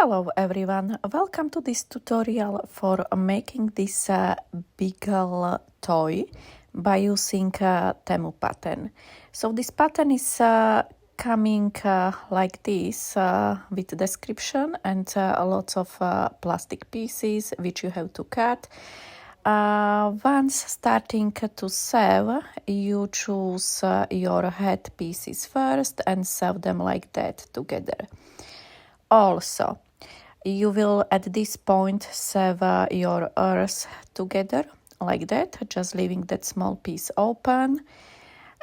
Hello everyone, welcome to this tutorial for making this beagle toy by using Temu pattern. So this pattern is coming like this with description and lots of plastic pieces which you have to cut. Once starting to sew, you choose your head pieces first and sew them like that together. Also, you will at this point sew your ears together like that, just leaving that small piece open.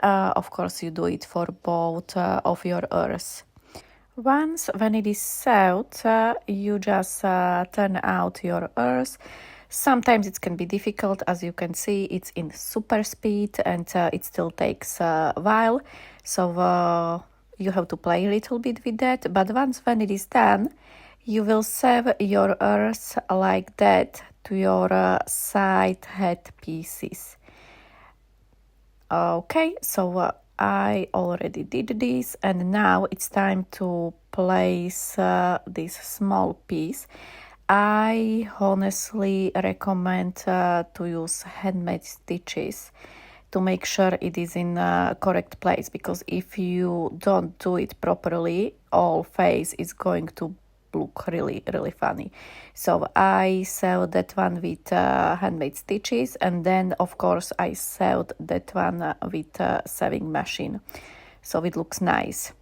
Of course, you do it for both of your ears. Once when it is sewed, you just turn out your ears. Sometimes it can be difficult, as you can see, it's in super speed and it still takes a while. So you have to play a little bit with that, but once when it is done, you will sew your ears like that to your side head pieces. Okay, so I already did this, and now it's time to place this small piece. I honestly recommend to use handmade stitches to make sure it is in correct place, because if you don't do it properly, all face is going to look really funny. So I sewed that one with handmade stitches, and then of course I sewed that one with sewing machine, so it looks nice.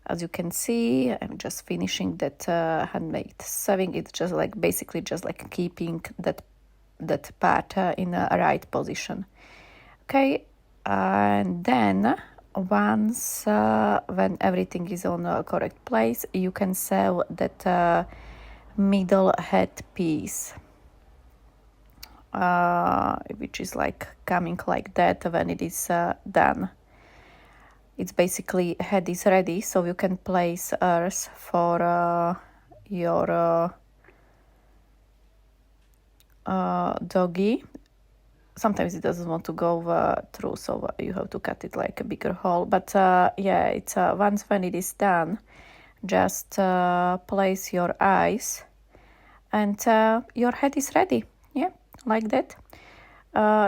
As you can see, I'm just finishing that handmade sewing. It's just like basically just like keeping that part in a right position. Okay, and then once when everything is on a correct place, you can sew that middle head piece, which is like coming like that when it is done. It's basically head is ready, so you can place ears for your doggy. Sometimes it doesn't want to go through, so you have to cut it like a bigger hole. But yeah, it's once when it is done, just place your eyes and your head is ready. Yeah, like that.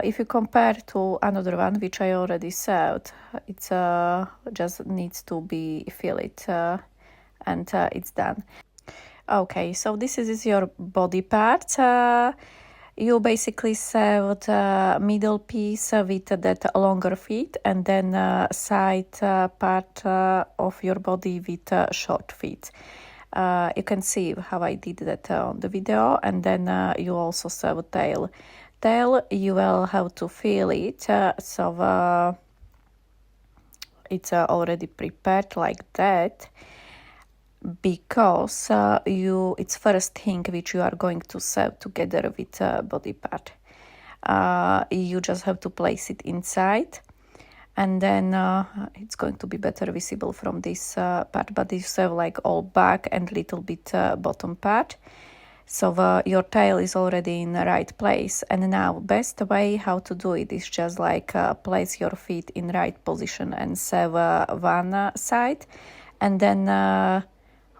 If you compare to another one, which I already sewed, it's just needs to be filled and it's done. Okay, so this is your body part. You basically sewed middle piece with that longer feet, and then side part of your body with short feet. You can see how I did that on the video, and then you also sew tail. Tail, you will have to fill it, so it's already prepared like that, because it's first thing which you are going to sew together with body part. You just have to place it inside, and then it's going to be better visible from this part, but you sew like all back and little bit bottom part. So your tail is already in the right place, and now best way how to do it is just like place your feet in right position and sew one side, and then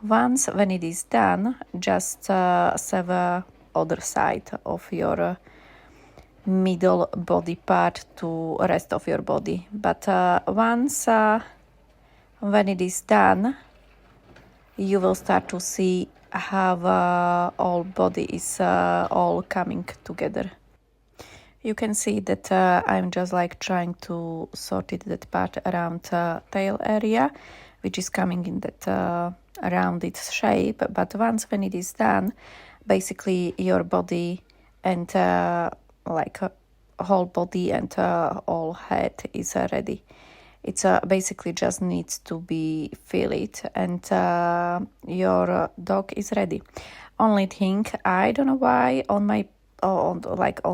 once when it is done, just sew other side of your middle body part to rest of your body. But once when it is done, you will start to see how all body is all coming together. You can see that I'm just like trying to sort it that part around tail area, which is coming in that rounded shape. But once when it is done, basically your body and like whole body and all head is ready. It's basically just needs to be filled, and your dog is ready. Only thing, I don't know why on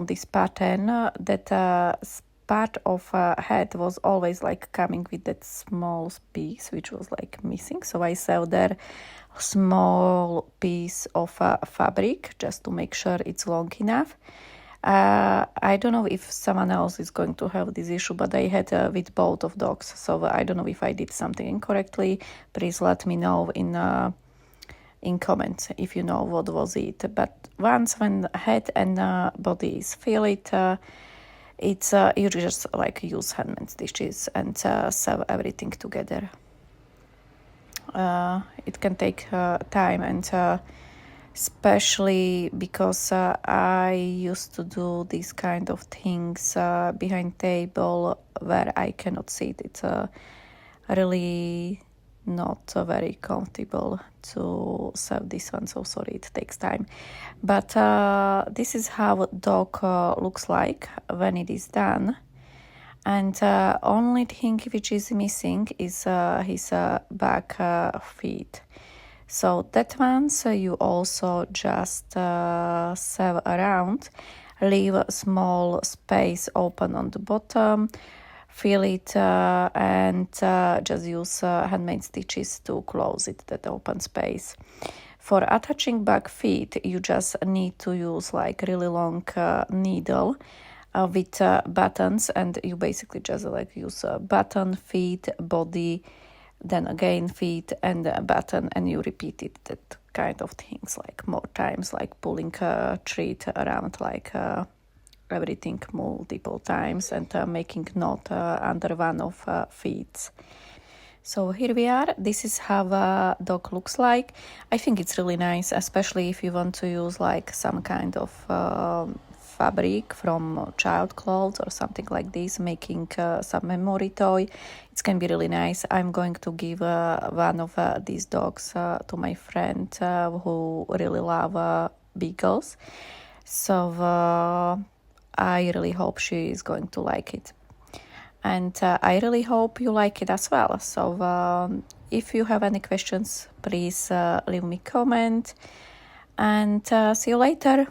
this pattern that part of head was always like coming with that small piece which was like missing. So I sewed there small piece of fabric just to make sure it's long enough. I don't know if someone else is going to have this issue, but I had with both of dogs, so I don't know if I did something incorrectly. Please let me know in in comments if you know what was it. But once when head and body is feel it, it's you just like use handmade stitches and sew everything together. It can take time, and especially because I used to do these kind of things behind table where I cannot sit. It's really not very comfortable to sew this one, so sorry, it takes time. But this is how a dog looks like when it is done. And only thing which is missing is his back feet. So that one, so you also just sew around, leave a small space open on the bottom, fill it and just use handmade stitches to close it, that open space. For attaching back feet, you just need to use like really long needle with buttons, and you basically just like use a button, feet, body, then again feet and a button, and you repeat it, that kind of things, like more times, like pulling a thread around, like everything multiple times, and making knot under one of feet. So here we are. This is how a dog looks like. I think it's really nice, especially if you want to use like some kind of fabric from child clothes or something like this, making some memory toy. It can be really nice. I'm going to give one of these dogs to my friend who really love beagles. So I really hope she is going to like it. And I really hope you like it as well. So if you have any questions, please leave me a comment, and see you later.